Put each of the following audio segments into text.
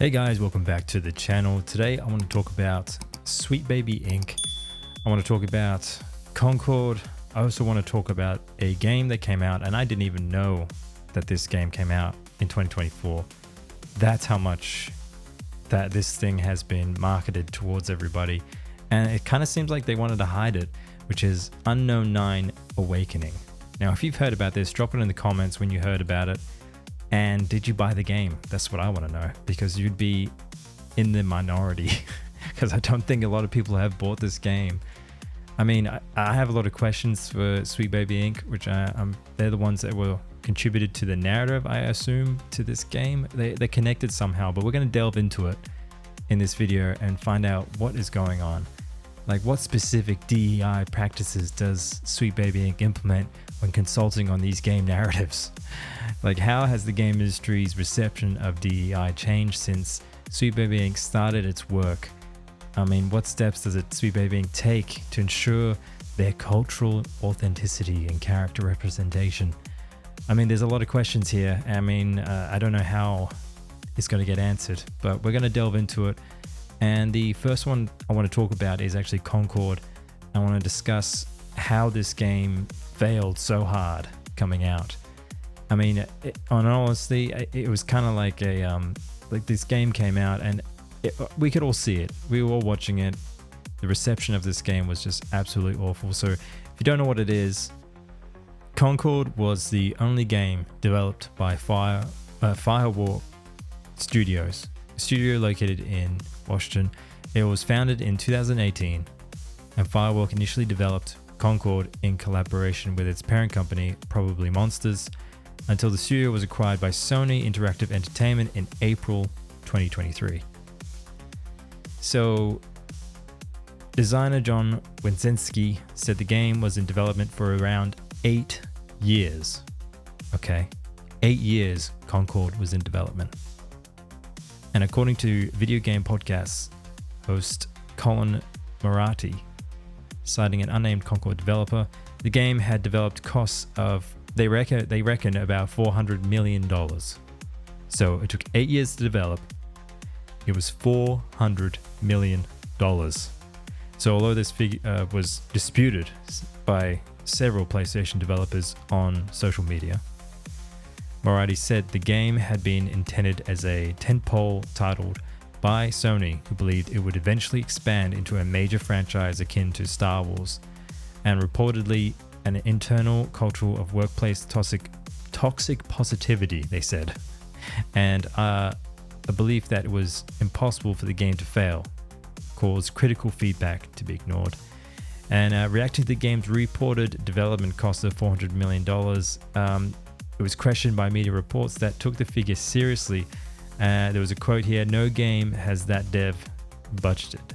Hey guys, welcome back to the channel. Today I want to talk about Sweet Baby Inc. I want to talk about Concord. I also want to talk about a game that came out and I didn't even know that this game came out in 2024. That's how much that this thing has been marketed towards everybody. And it kind of seems like they wanted to hide it, which is Unknown 9 Awakening. Now, if you've heard about this, drop it in the comments when you heard about it. And did you buy the game? That's what I want to know, because you'd be in the minority because I don't think a lot of people have bought this game. I mean, I have a lot of questions for Sweet Baby Inc., which they're the ones that were contributed to the narrative, I assume, to this game. They're connected somehow, but we're going to delve into it in this video and find out what is going on. Like, what specific DEI practices does Sweet Baby Inc. implement when consulting on these game narratives? Like, how has the game industry's reception of DEI changed since Sweet Baby Inc. started its work? I mean, what steps does Sweet Baby Inc. take to ensure their cultural authenticity and character representation? I mean, there's a lot of questions here. I mean, I don't know how it's going to get answered, but we're going to delve into it. And the first one I want to talk about is actually Concord. I want to discuss how this game failed so hard coming out. I mean, honestly, it was kind of like like this game came out and we could all see it. We were all watching it. The reception of this game was just absolutely awful. So if you don't know what it is, Concord was the only game developed by Firewalk Studios, a studio located in Washington. It was founded in 2018, and Firewalk initially developed Concord in collaboration with its parent company, Probably Monsters, until the studio was acquired by Sony Interactive Entertainment in April 2023. So, designer John Wenczynski said the game was in development for around 8 years. Okay, 8 years Concord was in development. And according to Video Game Podcasts host Colin Marathi, citing an unnamed Concord developer, the game had developed costs of, they reckon about $400 million. So it took 8 years to develop. It was $400 million. So although this figure was disputed by several PlayStation developers on social media, Marathi said the game had been intended as a tentpole title by Sony, who believed it would eventually expand into a major franchise akin to Star Wars, and reportedly an internal culture of workplace toxic positivity, they said, and a belief that it was impossible for the game to fail, caused critical feedback to be ignored. And reacting to the game's reported development cost of $400 million, it was questioned by media reports that took the figure seriously. There was a quote here: "No game has that dev budgeted.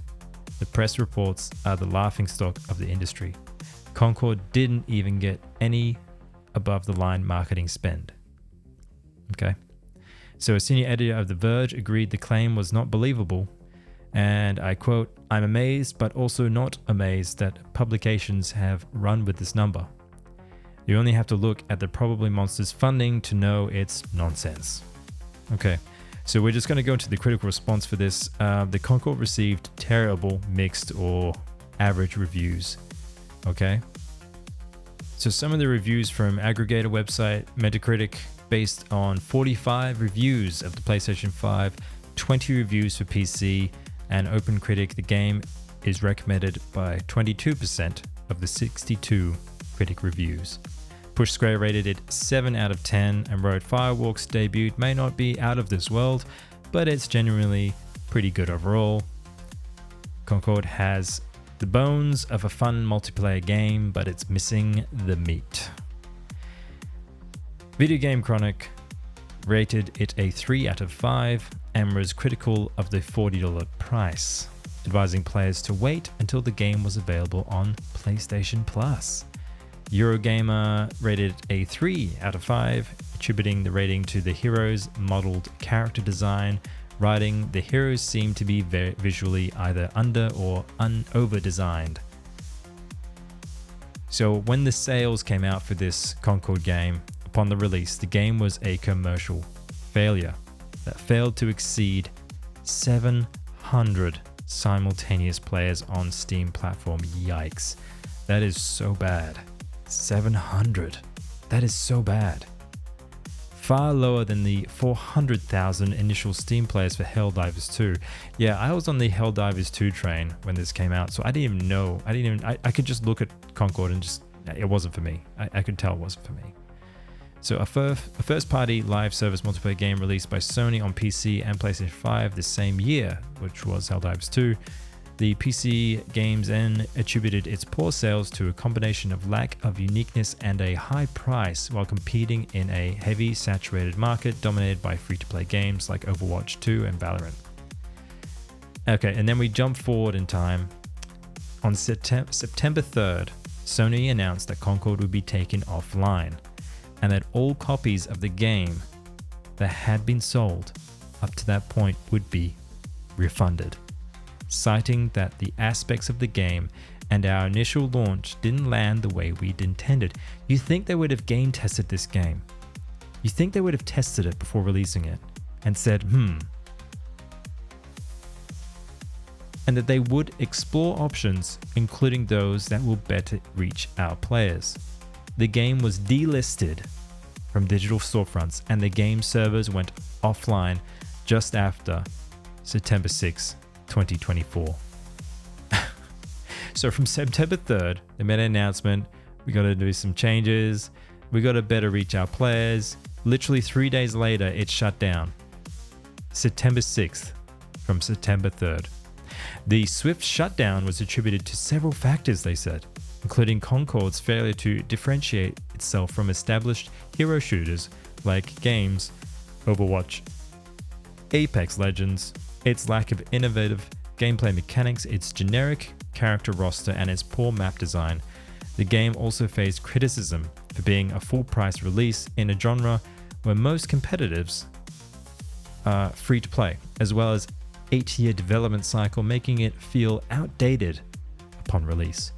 The press reports are the laughingstock of the industry. Concord didn't even get any above-the-line marketing spend." Okay. So a senior editor of The Verge agreed the claim was not believable. And I quote, "I'm amazed, but also not amazed that publications have run with this number. You only have to look at the Probably Monsters funding to know it's nonsense." Okay, so we're just going to go into the critical response for this. The Concord received terrible, mixed, or average reviews. Okay, so some of the reviews from aggregator website Metacritic, based on 45 reviews of the PlayStation 5, 20 reviews for PC, and OpenCritic, the game is recommended by 22% of the 62 critic reviews. Push Square rated it 7 out of 10 and wrote, "Firewalk's debut may not be out of this world, but it's genuinely pretty good overall. Concord has the bones of a fun multiplayer game, but it's missing the meat." Video Game Chronic rated it a 3 out of 5 and was critical of the $40 price, advising players to wait until the game was available on PlayStation Plus. Eurogamer rated a 3 out of 5, attributing the rating to the heroes' modeled character design, writing, "The heroes seem to be very visually either under or over-designed." So when the sales came out for this Concord game, upon the release, the game was a commercial failure that failed to exceed 700 simultaneous players on Steam platform. Yikes. That is so bad. 700. That is so bad. Far lower than the 400,000 initial Steam players for Helldivers 2. Yeah, I was on the Helldivers 2 train when this came out, so I didn't even know. I could just look at Concord and just, it wasn't for me. I could tell it wasn't for me. So a first-party live service multiplayer game released by Sony on PC and PlayStation 5 the same year, which was Helldivers 2. The PC Games then attributed its poor sales to a combination of lack of uniqueness and a high price while competing in a heavy saturated market dominated by free-to-play games like Overwatch 2 and Valorant. Okay, and then we jump forward in time. On September 3rd, Sony announced that Concord would be taken offline and that all copies of the game that had been sold up to that point would be refunded, citing that the aspects of the game and our initial launch didn't land the way we'd intended. You think they would have game tested this game? You think they would have tested it before releasing it and said, and that they would explore options, including those that will better reach our players. The game was delisted from digital storefronts and the game servers went offline just after September 6th, 2024. So from September 3rd, they made an announcement. We got to do some changes. We got to better reach our players. Literally 3 days later, it shut down. September 6th from September 3rd. The swift shutdown was attributed to several factors, they said, including Concord's failure to differentiate itself from established hero shooters like games, Overwatch, Apex Legends, its lack of innovative gameplay mechanics, its generic character roster, and its poor map design. The game also faced criticism for being a full-price release in a genre where most competitors are free to play, as well as 8-year development cycle, making it feel outdated upon release,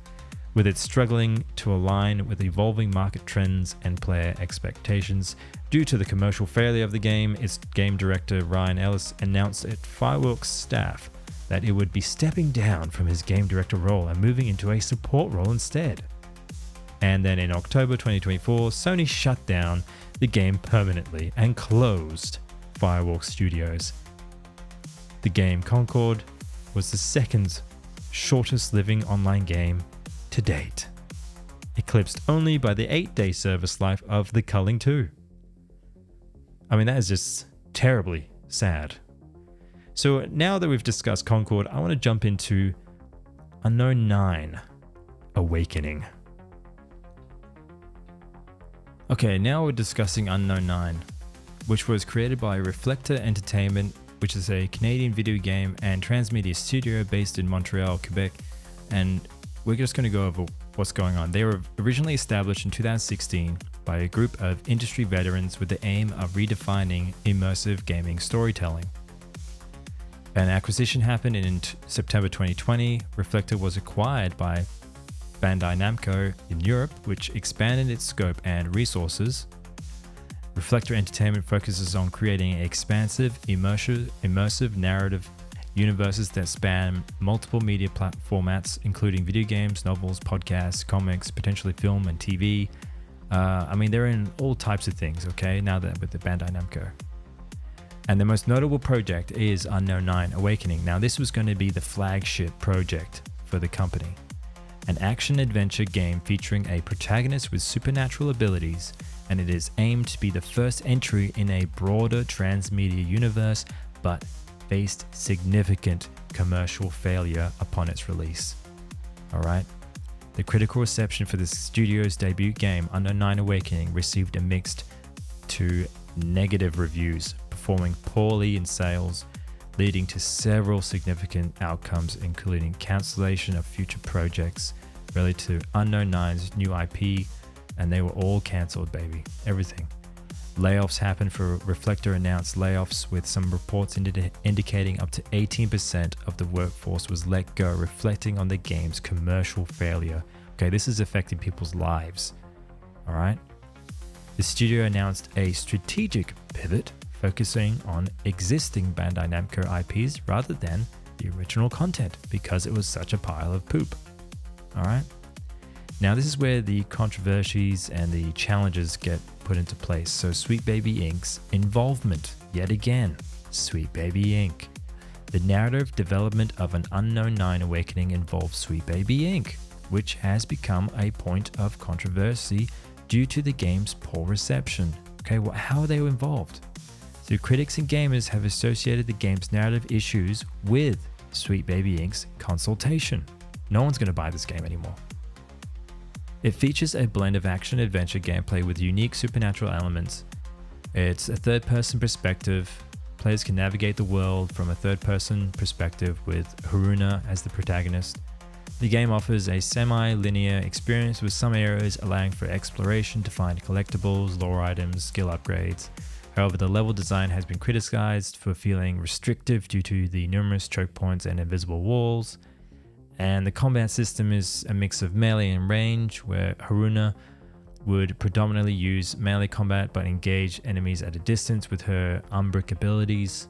with it struggling to align with evolving market trends and player expectations. Due to the commercial failure of the game, its game director Ryan Ellis announced at Fireworks staff that it would be stepping down from his game director role and moving into a support role instead. And then in October 2024, Sony shut down the game permanently and closed Fireworks Studios. The game Concord was the second shortest living online game to date, eclipsed only by the 8-day service life of The Culling 2. I mean, that is just terribly sad. So now that we've discussed Concord, I want to jump into Unknown 9, Awakening. Okay, now we're discussing Unknown 9, which was created by Reflector Entertainment, which is a Canadian video game and transmedia studio based in Montreal, Quebec, and we're just going to go over what's going on. They were originally established in 2016 by a group of industry veterans with the aim of redefining immersive gaming storytelling. An acquisition happened in September 2020. Reflector was acquired by Bandai Namco in Europe, which expanded its scope and resources. Reflector Entertainment focuses on creating expansive, immersive narrative universes that span multiple media formats, including video games, novels, podcasts, comics, potentially film and TV. I mean, they're in all types of things, okay, now that with the Bandai Namco. And the most notable project is Unknown 9 Awakening. Now, this was going to be the flagship project for the company. An action-adventure game featuring a protagonist with supernatural abilities, and it is aimed to be the first entry in a broader transmedia universe, but faced significant commercial failure upon its release. Alright? The critical reception for the studio's debut game, Unknown 9 Awakening, received a mixed to negative reviews, performing poorly in sales, leading to several significant outcomes, including cancellation of future projects related to Unknown 9's new IP, and they were all cancelled, baby. Everything. Layoffs happened for Reflector announced layoffs, with some reports indicating up to 18% of the workforce was let go, reflecting on the game's commercial failure. Okay, this is affecting people's lives. All right. The studio announced a strategic pivot focusing on existing Bandai Namco IPs rather than the original content because it was such a pile of poop. All right. Now this is where the controversies and the challenges get put into place. So Sweet Baby Inc.'s involvement, yet again, Sweet Baby Inc. The narrative development of an Unknown 9 Awakening involves Sweet Baby Inc., which has become a point of controversy due to the game's poor reception. Okay, well, how are they involved? So critics and gamers have associated the game's narrative issues with Sweet Baby Inc.'s consultation. No one's going to buy this game anymore. It features a blend of action-adventure gameplay with unique supernatural elements. It's a third-person perspective. Players can navigate the world from a third-person perspective with Haruna as the protagonist. The game offers a semi-linear experience with some areas allowing for exploration to find collectibles, lore items, skill upgrades. However, the level design has been criticized for feeling restrictive due to the numerous choke points and invisible walls. And the combat system is a mix of melee and range, where Haruna would predominantly use melee combat but engage enemies at a distance with her unbreak abilities.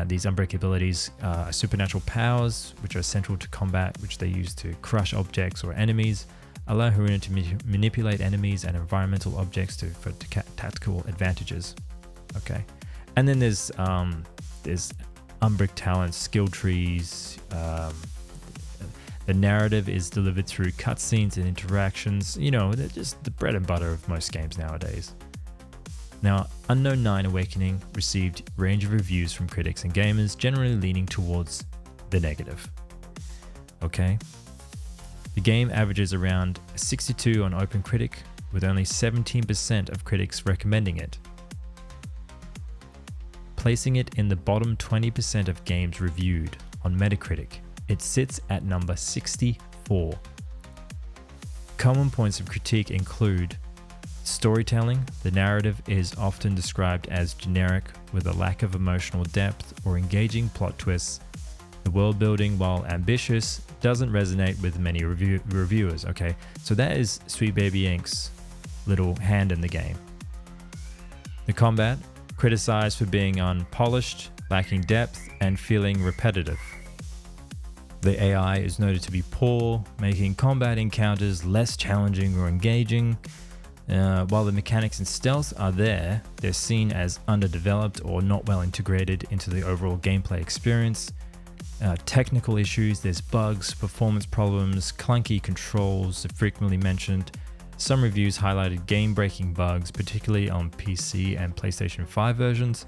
These unbreak abilities are supernatural powers, which are central to combat, which they use to crush objects or enemies, allow Haruna to manipulate enemies and environmental objects for tactical advantages. Okay, and then there's unbreak talents, skill trees. The narrative is delivered through cutscenes and interactions. You know, they're just the bread and butter of most games nowadays. Now, Unknown 9 Awakening received a range of reviews from critics and gamers, generally leaning towards the negative. Okay? The game averages around 62 on OpenCritic, with only 17% of critics recommending it, placing it in the bottom 20% of games reviewed on Metacritic. It sits at number 64. Common points of critique include storytelling. The narrative is often described as generic with a lack of emotional depth or engaging plot twists. The world building, while ambitious, doesn't resonate with many reviewers. Okay, so that is Sweet Baby Inc.'s little hand in the game. The combat, criticized for being unpolished, lacking depth, and feeling repetitive. The AI is noted to be poor, making combat encounters less challenging or engaging. While the mechanics and stealth are there, they're seen as underdeveloped or not well integrated into the overall gameplay experience. Technical issues, there's bugs, performance problems, clunky controls are frequently mentioned. Some reviews highlighted game-breaking bugs, particularly on PC and PlayStation 5 versions.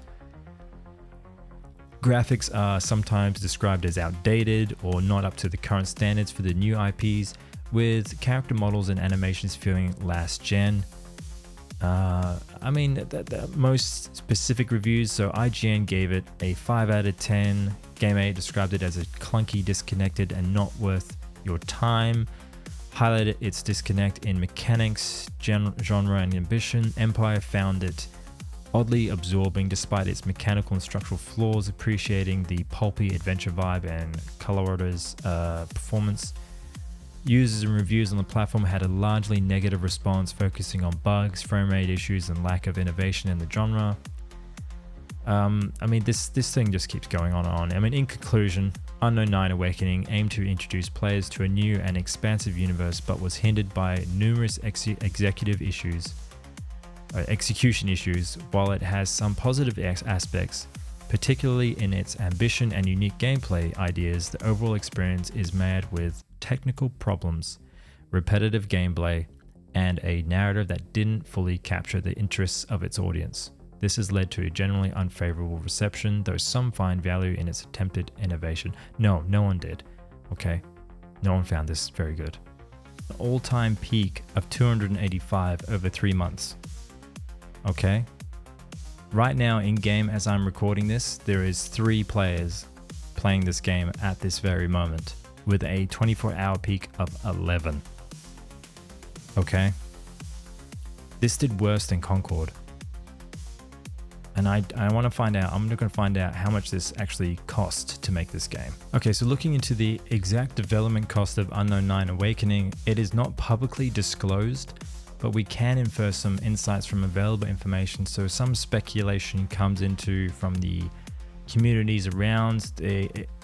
Graphics are sometimes described as outdated or not up to the current standards for the new IPs, with character models and animations feeling last gen. The most specific reviews, so IGN gave it a 5 out of 10. Game8 described it as a clunky, disconnected, and not worth your time. Highlighted its disconnect in mechanics, genre, and ambition. Empire found it oddly absorbing despite its mechanical and structural flaws, appreciating the pulpy adventure vibe and Colorada's performance. Users and reviews on the platform had a largely negative response, focusing on bugs, frame rate issues, and lack of innovation in the genre. This thing just keeps going on and on. In conclusion, Unknown 9 Awakening aimed to introduce players to a new and expansive universe, but was hindered by numerous execution issues. While it has some positive aspects, particularly in its ambition and unique gameplay ideas, the overall experience is marred with technical problems, repetitive gameplay, and a narrative that didn't fully capture the interests of its audience. This has led to a generally unfavorable reception, though some find value in its attempted innovation. No one did. Okay? No one found this very good. An all-time peak of 285 over 3 months. Okay? Right now in game, as I'm recording this, there is 3 players playing this game at this very moment, with a 24-hour peak of 11. Okay? This did worse than Concord. And I want to find out, I'm going to find out how much this actually cost to make this game. Okay, so looking into the exact development cost of Unknown 9 Awakening, it is not publicly disclosed, but we can infer some insights from available information. So some speculation comes into from the communities around.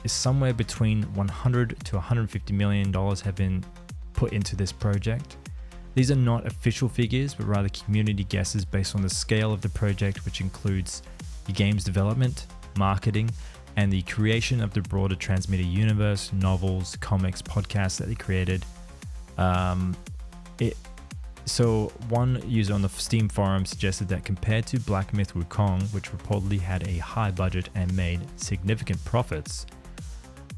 Somewhere between $100 to $150 million have been put into this project. These are not official figures, but rather community guesses based on the scale of the project, which includes the game's development, marketing, and the creation of the broader transmitter universe, novels, comics, podcasts that they created. So one user on the Steam forum suggested that compared to Black Myth Wukong, which reportedly had a high budget and made significant profits,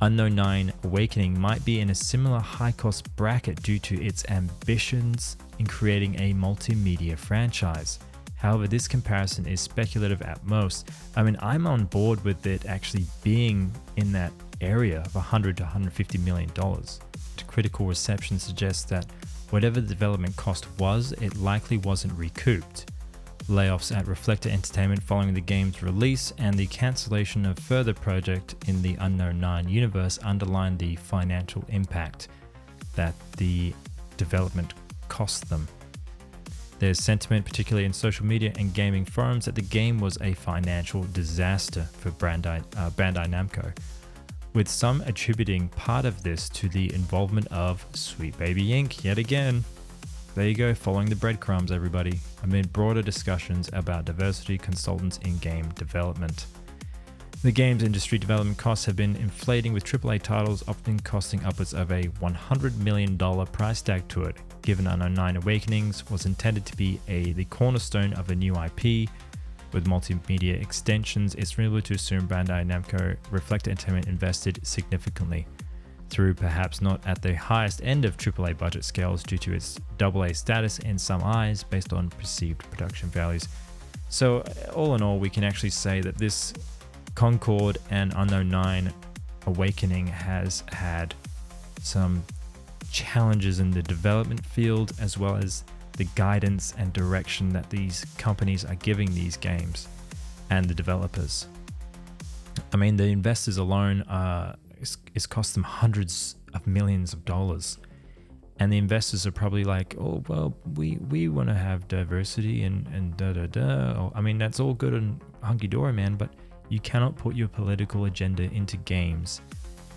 Unknown 9 Awakening might be in a similar high-cost bracket due to its ambitions in creating a multimedia franchise. However, this comparison is speculative at most. I mean, I'm on board with it actually being in that area of $100 to $150 million. The critical reception suggests that whatever the development cost was, it likely wasn't recouped. Layoffs at Reflector Entertainment following the game's release and the cancellation of further project in the Unknown 9 universe underlined the financial impact that the development cost them. There's sentiment, particularly in social media and gaming forums, that the game was a financial disaster for Bandai Namco, with some attributing part of this to the involvement of Sweet Baby Inc. yet again. There you go, following the breadcrumbs, everybody, amid broader discussions about diversity consultants in game development. The game's industry development costs have been inflating, with AAA titles often costing upwards of a $100 million price tag to it. Given Unknown 9 Awakenings was intended to be the cornerstone of a new IP with multimedia extensions, it's reasonable to assume Bandai Namco Reflector Entertainment invested significantly, through perhaps not at the highest end of AAA budget scales due to its AA status in some eyes based on perceived production values. So all in all, we can actually say that this Concord and Unknown 9 Awakening has had some challenges in the development field, as well as the guidance and direction that these companies are giving these games and the developers. I mean, the investors alone it's cost them hundreds of millions of dollars, and the investors are probably like, oh well, we want to have diversity and da da da. I mean, that's all good and hunky-dory, man, but you cannot put your political agenda into games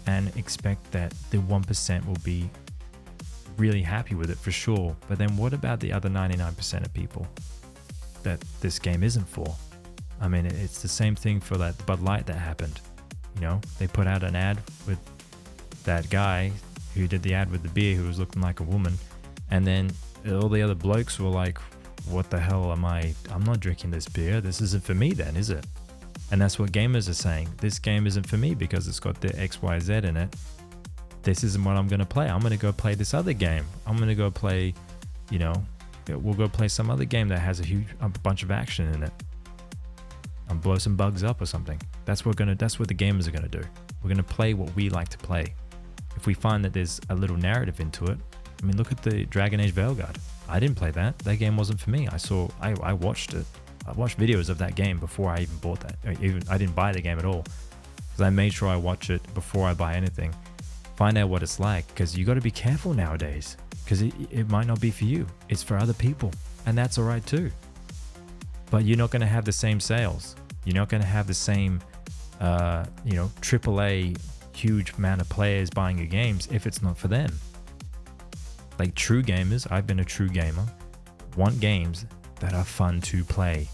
and expect that the 1% will be really happy with it, for sure. But then what about the other 99% of people that this game isn't for? I mean, it's the same thing for that Bud Light that happened. You know, they put out an ad with that guy who did the ad with the beer, who was looking like a woman, and then all the other blokes were like, what the hell am I'm not drinking this beer, this isn't for me then, is it? And that's what gamers are saying. This game isn't for me because it's got the XYZ in it. This isn't what I'm going to play. I'm going to go play this other game. I'm going to go play, we'll go play some other game that has a bunch of action in it. And blow some bugs up or something. That's what the gamers are going to do. We're going to play what we like to play. If we find that there's a little narrative into it, I mean, look at the Dragon Age Veilguard. I didn't play that. That game wasn't for me. I watched it. I watched videos of that game before I even bought that. I didn't buy the game at all, because I made sure I watch it before I buy anything. Find out what it's like, because you got to be careful nowadays, because it might not be for you. It's for other people, and that's all right too. But you're not going to have the same sales. You're not going to have the same, AAA huge amount of players buying your games if it's not for them. Like true gamers, I've been a true gamer, want games that are fun to play.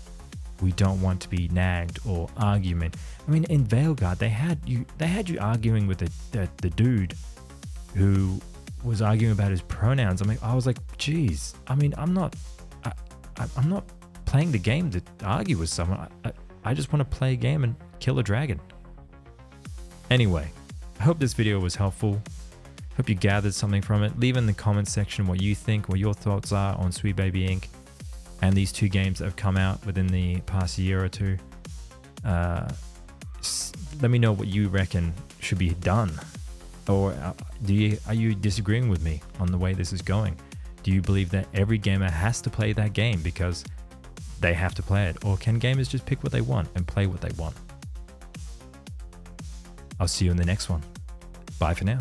We don't want to be nagged or argument. I mean, in Veilguard, they had you arguing with the dude who was arguing about his pronouns. I was like, geez. I mean, I'm not playing the game to argue with someone. I just want to play a game and kill a dragon. Anyway, I hope this video was helpful. Hope you gathered something from it. Leave in the comments section what you think, what your thoughts are on Sweet Baby Inc. and these two games that have come out within the past year or two. Let me know what you reckon should be done. Or are you disagreeing with me on the way this is going? Do you believe that every gamer has to play that game because they have to play it? Or can gamers just pick what they want and play what they want? I'll see you in the next one. Bye for now.